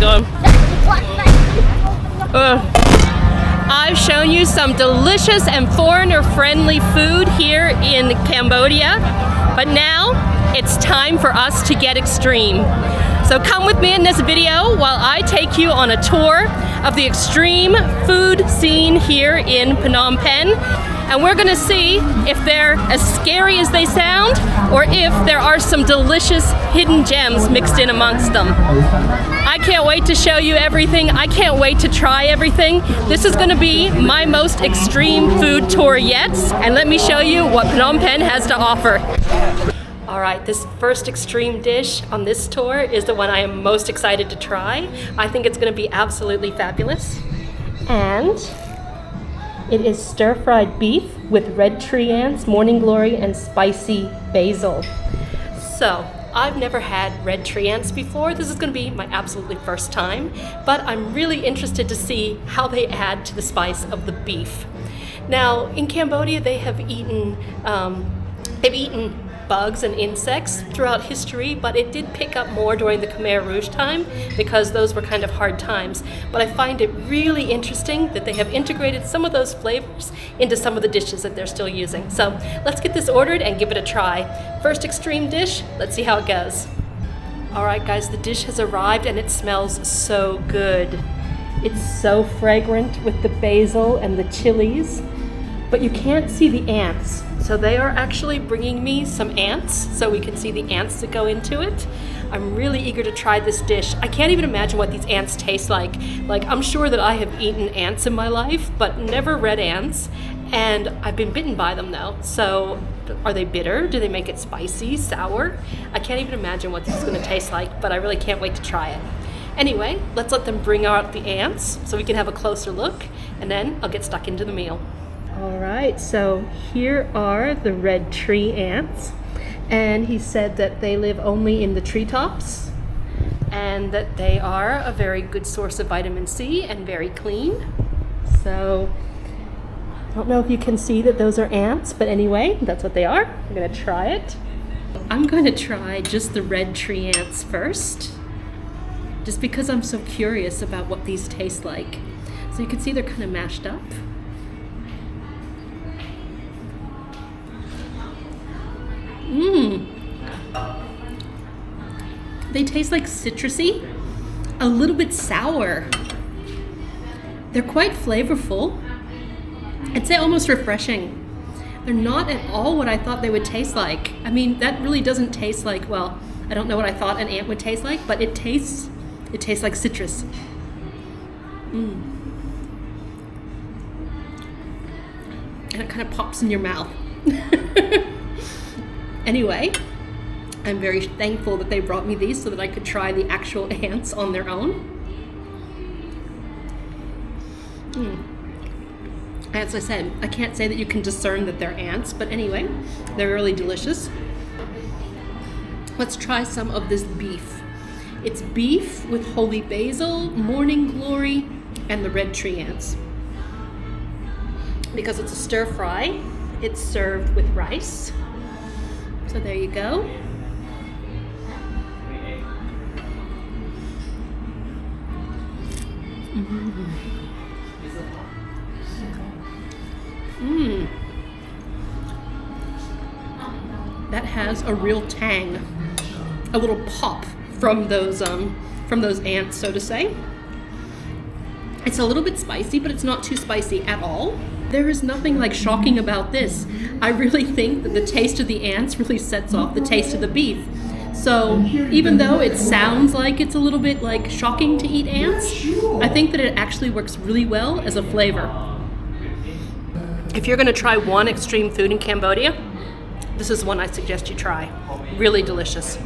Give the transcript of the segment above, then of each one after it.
going. I've shown you some delicious and foreigner-friendly food here in Cambodia, but now it's time for us to get extreme. So come with me in this video while I take you on a tour of the extreme food scene here in Phnom Penh. And we're gonna see if they're as scary as they sound or if there are some delicious hidden gems mixed in amongst them. I can't wait to show you everything. I can't wait to try everything. This is gonna be my most extreme food tour yet. And let me show you what Phnom Penh has to offer. All right, this first extreme dish on this tour is the one I am most excited to try. I think it's gonna be absolutely fabulous. And it is stir-fried beef with red tree ants, morning glory, and spicy basil. So, I've never had red tree ants before. This is gonna be my absolutely first time, but I'm really interested to see how they add to the spice of the beef. Now, in Cambodia, they have eaten bugs and insects throughout history, but it did pick up more during the Khmer Rouge time because those were kind of hard times. But I find it really interesting that they have integrated some of those flavors into some of the dishes that they're still using. So let's get this ordered and give it a try. First extreme dish, let's see how it goes. All right guys, the dish has arrived and it smells so good. It's so fragrant with the basil and the chilies, but you can't see the ants. So they are actually bringing me some ants so we can see the ants that go into it. I'm really eager to try this dish. I can't even imagine what these ants taste like. Like, I'm sure that I have eaten ants in my life, but never red ants. And I've been bitten by them though. So are they bitter? Do they make it spicy, sour? I can't even imagine what this is gonna taste like, but I really can't wait to try it. Anyway, let's let them bring out the ants so we can have a closer look, and then I'll get stuck into the meal. All right, so here are the red tree ants, and he said that they live only in the treetops and that they are a very good source of vitamin C and very clean. So I don't know if you can see that those are ants, but anyway, that's what they are. I'm gonna try it. I'm going to try just the red tree ants first, just because I'm so curious about what these taste like. So you can see they're kind of mashed up. They taste like citrusy, a little bit sour. They're quite flavorful. I'd say almost refreshing. They're not at all what I thought they would taste like. I mean, that really doesn't taste like, well, I don't know what I thought an ant would taste like, but it tastes like citrus. And it kind of pops in your mouth. Anyway, I'm very thankful that they brought me these so that I could try the actual ants on their own. As I said, I can't say that you can discern that they're ants, but anyway, they're really delicious. Let's try some of this beef. It's beef with holy basil, morning glory, and the red tree ants. Because it's a stir fry, it's served with rice. So there you go. That has a real tang, a little pop from those ants, so to say. It's a little bit spicy, but it's not too spicy at all. There is nothing like shocking about this. I really think that the taste of the ants really sets off the taste of the beef. So even though it sounds like it's a little bit like shocking to eat ants, I think that it actually works really well as a flavor. If you're gonna try one extreme food in Cambodia, this is one I suggest you try. Really delicious.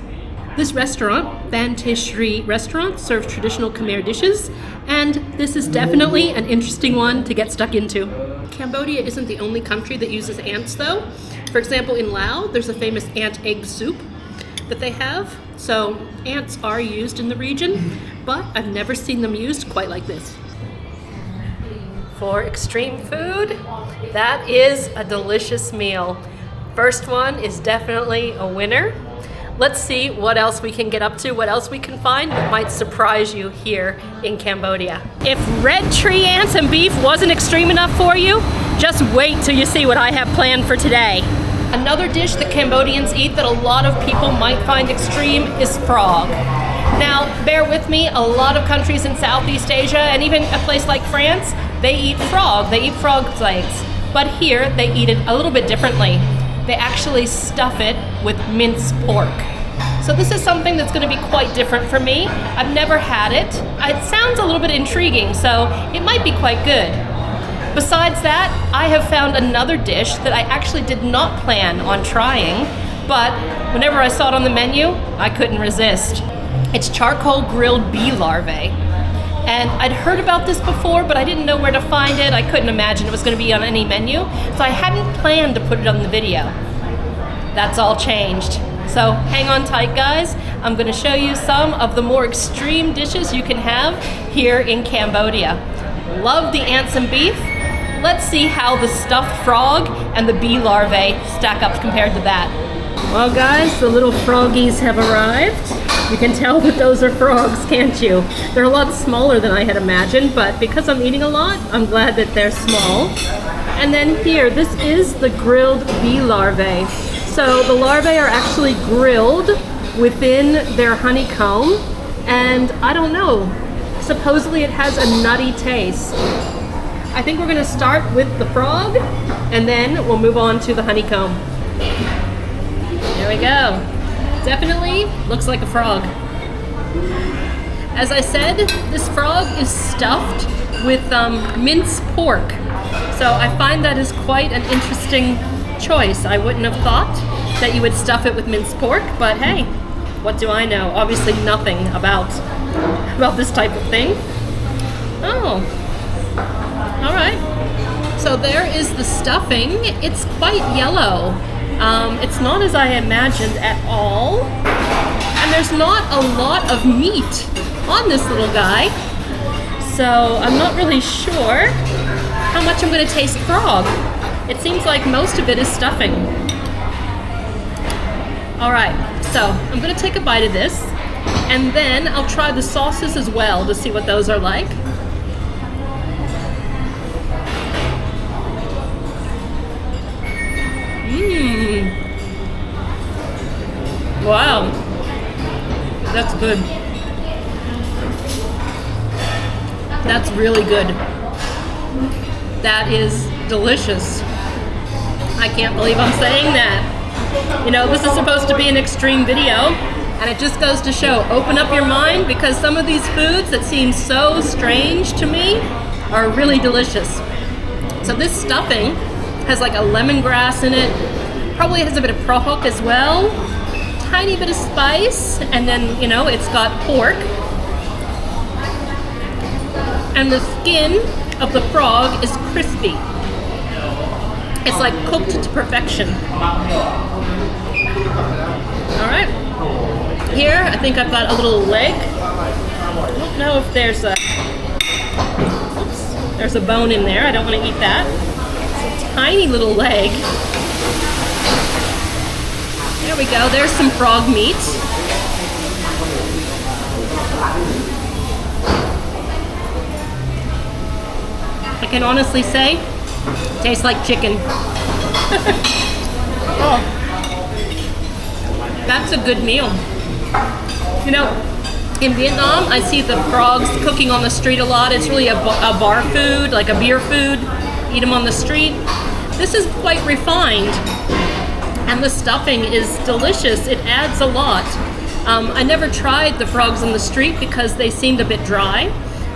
This restaurant, Ban Te Sri Restaurant, serves traditional Khmer dishes, and this is definitely an interesting one to get stuck into. Cambodia isn't the only country that uses ants though. For example, in Laos, there's a famous ant egg soup that they have. So ants are used in the region, but I've never seen them used quite like this. For extreme food, that is a delicious meal. First one is definitely a winner. let's see what else we can get up to, what else we can find that might surprise you here in Cambodia. If red tree ants and beef wasn't extreme enough for you, just wait till you see what I have planned for today. Another dish that Cambodians eat that a lot of people might find extreme is frog. Now, bear with me, a lot of countries in Southeast Asia and even a place like France, they eat frog. They eat frog's legs. But here, they eat it a little bit differently. They actually stuff it with minced pork. So this is something that's going to be quite different for me. I've never had it. It sounds a little bit intriguing, so it might be quite good. Besides that, I have found another dish that I actually did not plan on trying, but whenever I saw it on the menu, I couldn't resist. It's charcoal grilled bee larvae. And I'd heard about this before, but I didn't know where to find it. I couldn't imagine it was going to be on any menu, so I hadn't planned to put it on the video. That's all changed. So hang on tight, guys. I'm going to show you some of the more extreme dishes you can have here in Cambodia. Love the ants and beef. Let's see how the stuffed frog and the bee larvae stack up compared to that. Well, guys, the little froggies have arrived. You can tell that those are frogs, can't you? They're a lot smaller than I had imagined, but because I'm eating a lot, I'm glad that they're small. And then here, this is the grilled bee larvae. So the larvae are actually grilled within their honeycomb, and I don't know, supposedly it has a nutty taste. I think we're gonna start with the frog, and then we'll move on to the honeycomb. There we go. Definitely looks like a frog. As I said, this frog is stuffed with minced pork. So I find that is quite an interesting choice. I wouldn't have thought that you would stuff it with minced pork, but hey, what do I know? Obviously nothing about this type of thing. Oh, all right. So there is the stuffing. It's quite yellow. It's not as I imagined at all. And there's not a lot of meat on this little guy. So I'm not really sure how much I'm going to taste frog. It seems like most of it is stuffing. All right, so I'm going to take a bite of this, and then I'll try the sauces as well to see what those are like. Wow, that's good. That's really good. That is delicious. I can't believe I'm saying that. You know, this is supposed to be an extreme video, and it just goes to show, open up your mind, because some of these foods that seem so strange to me are really delicious. So this stuffing has like a lemongrass in it, probably has a bit of prohok as well, tiny bit of spice, and then, you know, it's got pork. And the skin of the frog is crispy. It's like cooked to perfection. All right. Here, I think I've got a little leg. I don't know if there's a bone in there. I don't want to eat that. It's a tiny little leg. There we go. There's some frog meat. I can honestly say, it tastes like chicken. Oh, that's a good meal. You know, in Vietnam, I see the frogs cooking on the street a lot. It's really a bar food, like a beer food. Eat them on the street. This is quite refined, and the stuffing is delicious. It adds a lot. I never tried the frogs on the street because they seemed a bit dry.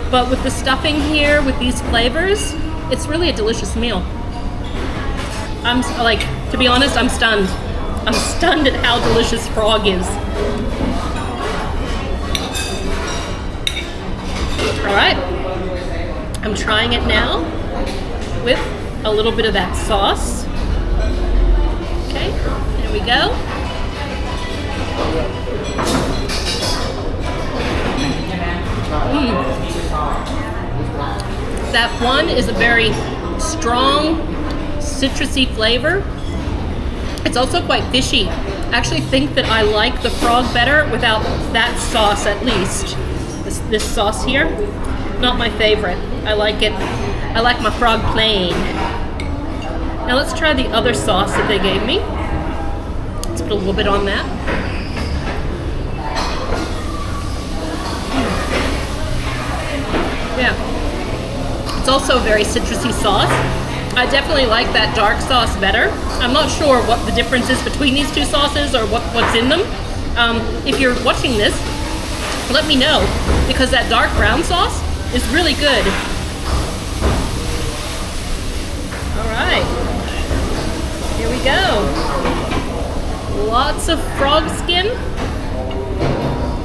But with the stuffing here, with these flavors, it's really a delicious meal. I'm like, to be honest, I'm stunned. I'm stunned at how delicious frog is. All right, I'm trying it now with a little bit of that sauce. Okay, there we go. That one is a very strong, citrusy flavor. It's also quite fishy. actually think that I like the frog better without that sauce, at least. This sauce here, not my favorite. I like it. I like my frog plain. Now let's try the other sauce that they gave me. Let's put a little bit on that. Yeah. It's also a very citrusy sauce. I definitely like that dark sauce better. I'm not sure what the difference is between these two sauces or what's in them. If you're watching this, let me know, because that dark brown sauce is really good. All right, here we go. Lots of frog skin.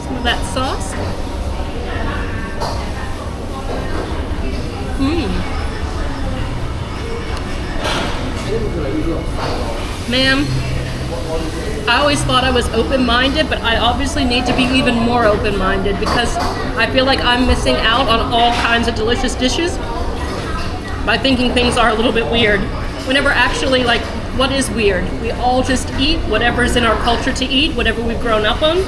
Some of that sauce. Man, I always thought I was open-minded, but I obviously need to be even more open-minded because I feel like I'm missing out on all kinds of delicious dishes by thinking things are a little bit weird. Whenever actually, like, what is weird? We all just eat whatever's in our culture to eat, whatever we've grown up on.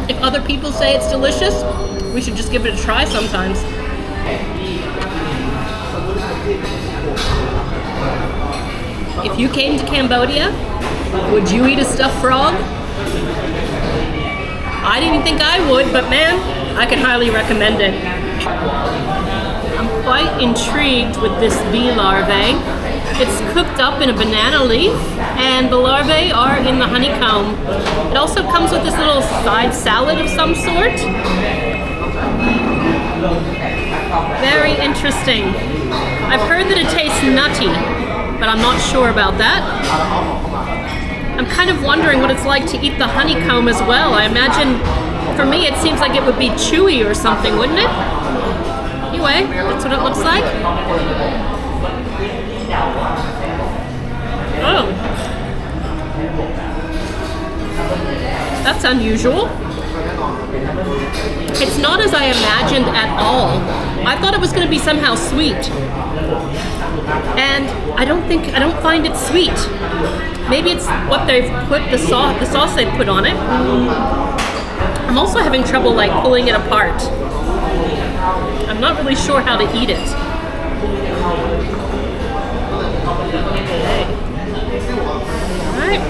If other people say it's delicious, we should just give it a try sometimes. If you came to Cambodia, would you eat a stuffed frog? I didn't think I would, but man, I can highly recommend it. I'm quite intrigued with this bee larvae. It's cooked up in a banana leaf, and the larvae are in the honeycomb. It also comes with this little side salad of some sort. Very interesting. I've heard that it tastes nutty, but I'm not sure about that. I'm kind of wondering what it's like to eat the honeycomb as well. I imagine, for me, it seems like it would be chewy or something, wouldn't it? Anyway, that's what it looks like. Oh. That's unusual. It's not as I imagined at all. I thought it was going to be somehow sweet. And I don't find it sweet. Maybe it's what they've put, the sauce they've put on it. I'm also having trouble like pulling it apart. I'm not really sure how to eat it. Alright.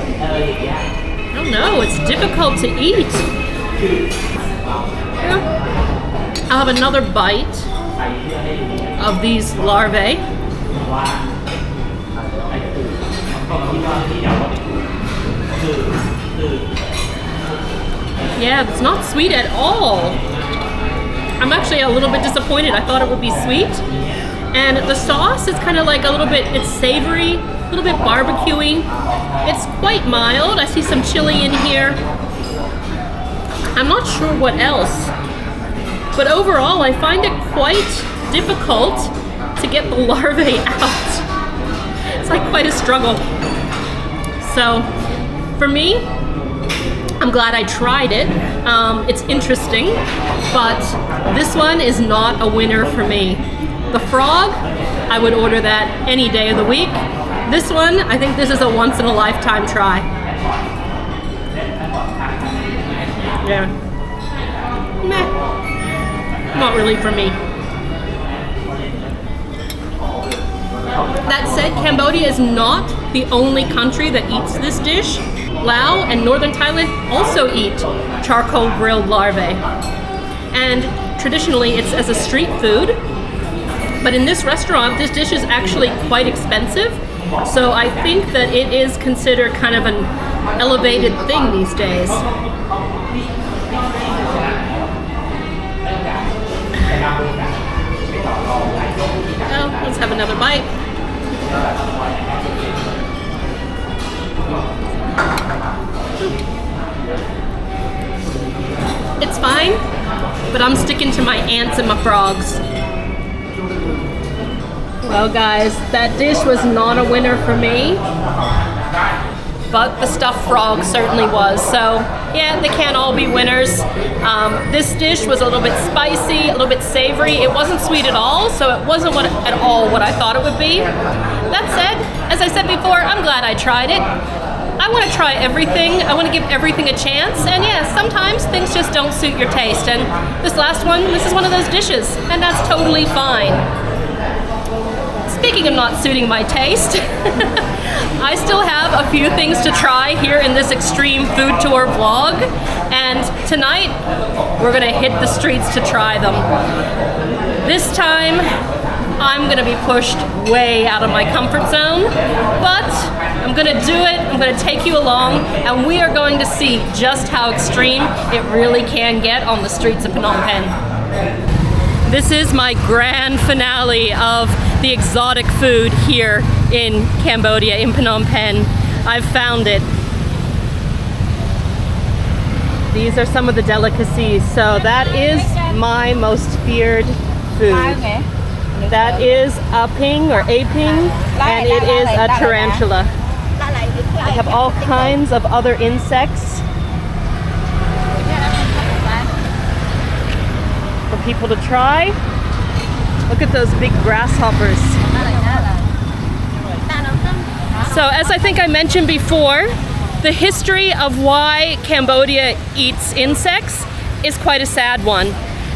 I don't know, it's difficult to eat. Yeah. I'll have another bite of these larvae. Yeah, it's not sweet at all. I'm actually a little bit disappointed. I thought it would be sweet. And the sauce is kind of like a little bit, it's savory, a little bit barbecue-y. It's quite mild. I see some chili in here. I'm not sure what else. But overall, I find it quite difficult to get the larvae out. It's like quite a struggle. So, for me, I'm glad I tried it. It's interesting, but this one is not a winner for me. The frog, I would order that any day of the week. This one, I think this is a once-in-a-lifetime try. Yeah. Meh. Not really for me. That said, Cambodia is not the only country that eats this dish. Laos and northern Thailand also eat charcoal grilled larvae. And traditionally it's as a street food. But in this restaurant, this dish is actually quite expensive. So I think that it is considered kind of an elevated thing these days. Well, let's have another bite. It's fine, but I'm sticking to my ants and my frogs. Well guys, that dish was not a winner for me, but the stuffed frog certainly was. So yeah, they can't all be winners. This dish was a little bit spicy, a little bit savory. It wasn't sweet at all, so it wasn't at all what I thought it would be. That said, as I said before, I'm glad I tried it. I want to try everything. I want to give everything a chance. And yeah, sometimes things just don't suit your taste. And this last one, this is one of those dishes, and that's totally fine. Speaking of not suiting my taste, I still have a few things to try here in this extreme food tour vlog, and tonight we're gonna hit the streets to try them. This time I'm gonna be pushed way out of my comfort zone, but I'm gonna do it. I'm gonna take you along, and we are going to see just how extreme it really can get on the streets of Phnom Penh. This is my grand finale of the exotic food here in Cambodia, in Phnom Penh. I've found it. These are some of the delicacies. So that is my most feared food. That is a ping or aping, and it is a tarantula. I have all kinds of other insects for people to try. Look at those big grasshoppers. So as I think I mentioned before, the history of why Cambodia eats insects is quite a sad one.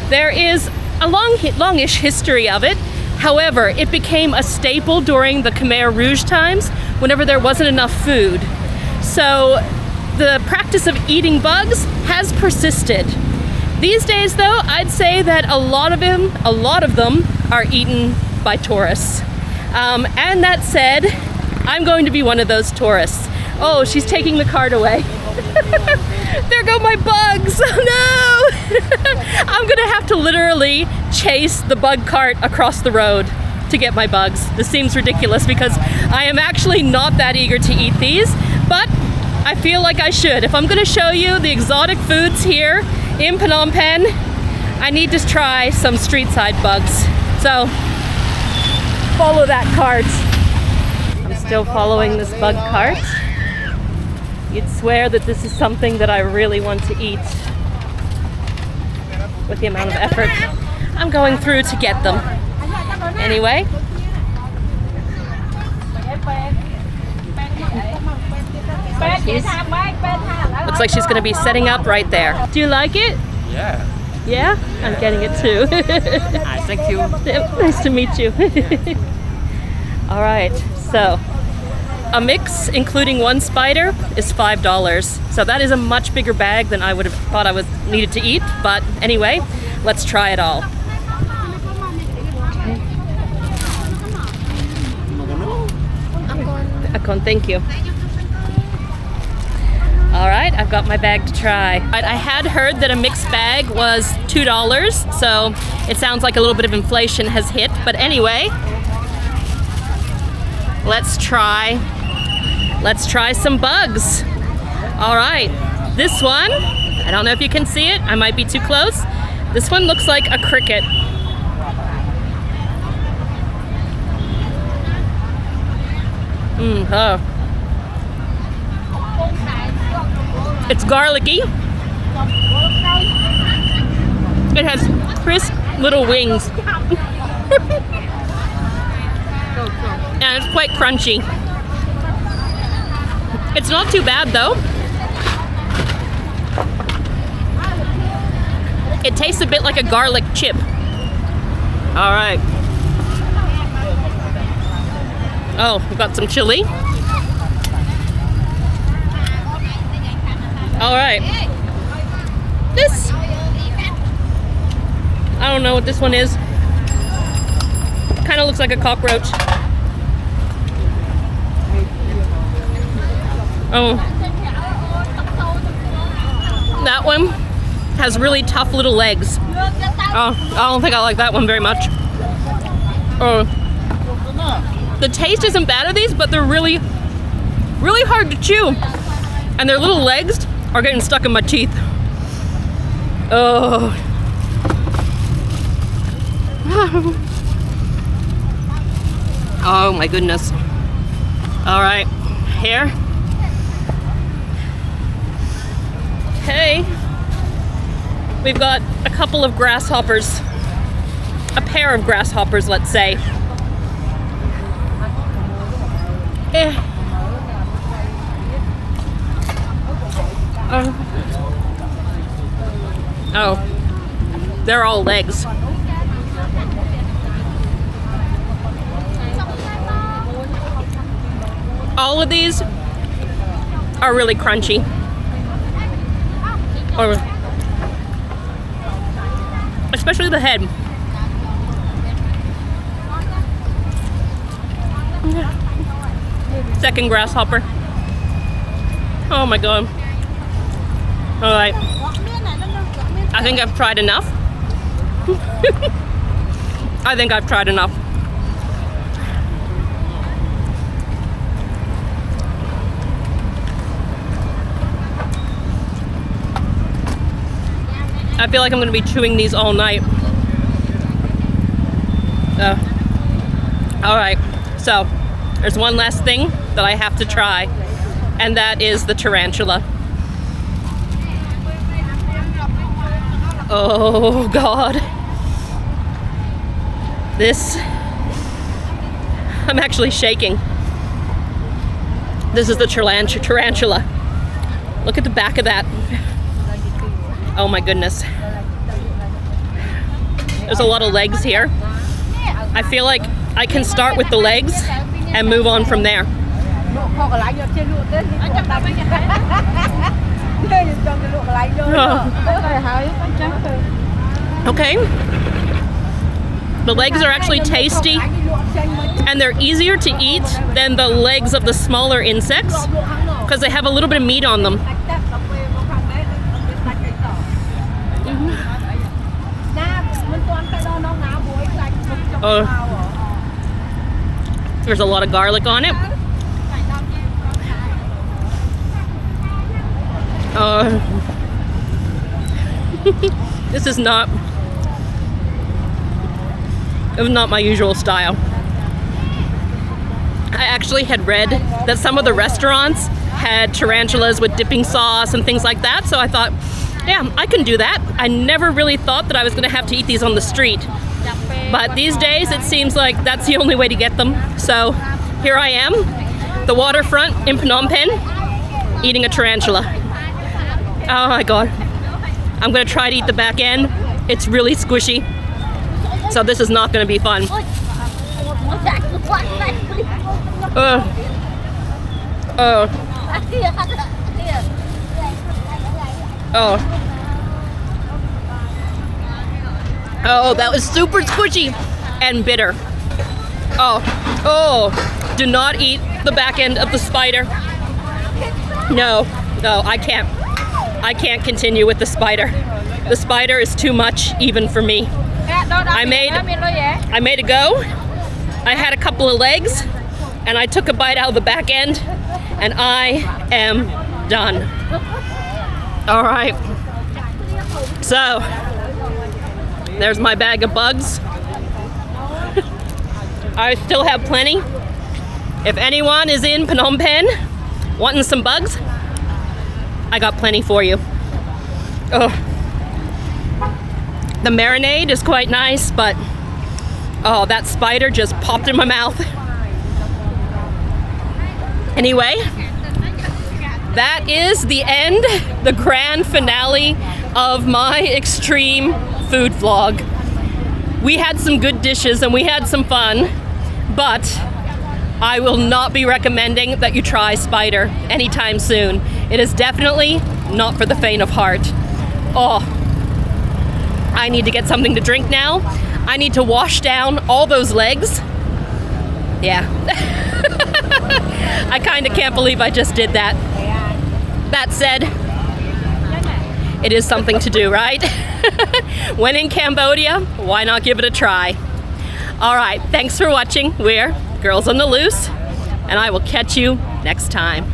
There is a longish history of it. However, it became a staple during the Khmer Rouge times whenever there wasn't enough food. So the practice of eating bugs has persisted. These days though, I'd say that a lot of them are eaten by tourists. And that said, I'm going to be one of those tourists. Oh, she's taking the cart away. There go my bugs, oh no! I'm gonna have to literally chase the bug cart across the road to get my bugs. This seems ridiculous because I am actually not that eager to eat these, but I feel like I should. If I'm gonna show you the exotic foods here in Phnom Penh, I need to try some street side bugs. So, follow that cart. I'm still following this bug cart. You'd swear that this is something that I really want to eat with the amount of effort I'm going through to get them. Anyway. Looks like she's going to be setting up right there. Do you like it? Yeah. Yeah? I'm getting it too. Thank you. Nice to meet you. All right, so a mix, including one spider, is $5. So that is a much bigger bag than I would have thought I was needed to eat. But anyway, let's try it all. Okay. Thank you. All right, I've got my bag to try. I had heard that a mixed bag was $2, so it sounds like a little bit of inflation has hit. But anyway, let's try some bugs. All right, this one, I don't know if you can see it. I might be too close. This one looks like a cricket. Oh. It's garlicky. It has crisp little wings. And it's quite crunchy. It's not too bad though. It tastes a bit like a garlic chip. All right. Oh, we've got some chili. All right. This, I don't know what this one is. Kind of looks like a cockroach. Oh. That one has really tough little legs. Oh, I don't think I like that one very much. Oh. The taste isn't bad of these, but they're really hard to chew. And their little legs are getting stuck in my teeth. Oh. Oh my goodness. All right, here. Okay. We've got a couple of grasshoppers. A pair of grasshoppers, let's say. Oh, they're all legs. All of these are really crunchy. Especially the head. Second grasshopper. Oh my god. Alright. I think I've tried enough. I think I've tried enough. I feel like I'm going to be chewing these all night. Alright, so there's one last thing that I have to try, and that is the tarantula. Oh god. This, I'm actually shaking. This is the tarantula. Look at the back of that. Oh my goodness. There's a lot of legs here. I feel like I can start with the legs and move on from there. Okay. The legs are actually tasty, and they're easier to eat than the legs of the smaller insects because they have a little bit of meat on them. There's a lot of garlic on it. This is not my usual style. I actually had read that some of the restaurants had tarantulas with dipping sauce and things like that, so I thought, yeah, I can do that. I never really thought that I was going to have to eat these on the street. But these days, it seems like that's the only way to get them. So here I am, the waterfront in Phnom Penh, eating a tarantula. Oh my god. I'm going to try to eat the back end. It's really squishy. So this is not going to be fun. Oh, that was super squishy and bitter. Oh, do not eat the back end of the spider. No, I can't continue with the spider. The spider is too much even for me. I made a go. I had a couple of legs and I took a bite out of the back end and I am done. All right. So, there's my bag of bugs. I still have plenty. If anyone is in Phnom Penh wanting some bugs, I got plenty for you. Oh. The marinade is quite nice, but oh, that spider just popped in my mouth. Anyway, that is the end, the grand finale of my extreme food vlog. We had some good dishes and we had some fun, but I will not be recommending that you try spider anytime soon. It is definitely not for the faint of heart. Oh, I need to get something to drink now. I need to wash down all those legs. Yeah. I kind of can't believe I just did that. That said, it is something to do, right? When in Cambodia, why not give it a try? All right, thanks for watching. We're Girls on the Loose, and I will catch you next time.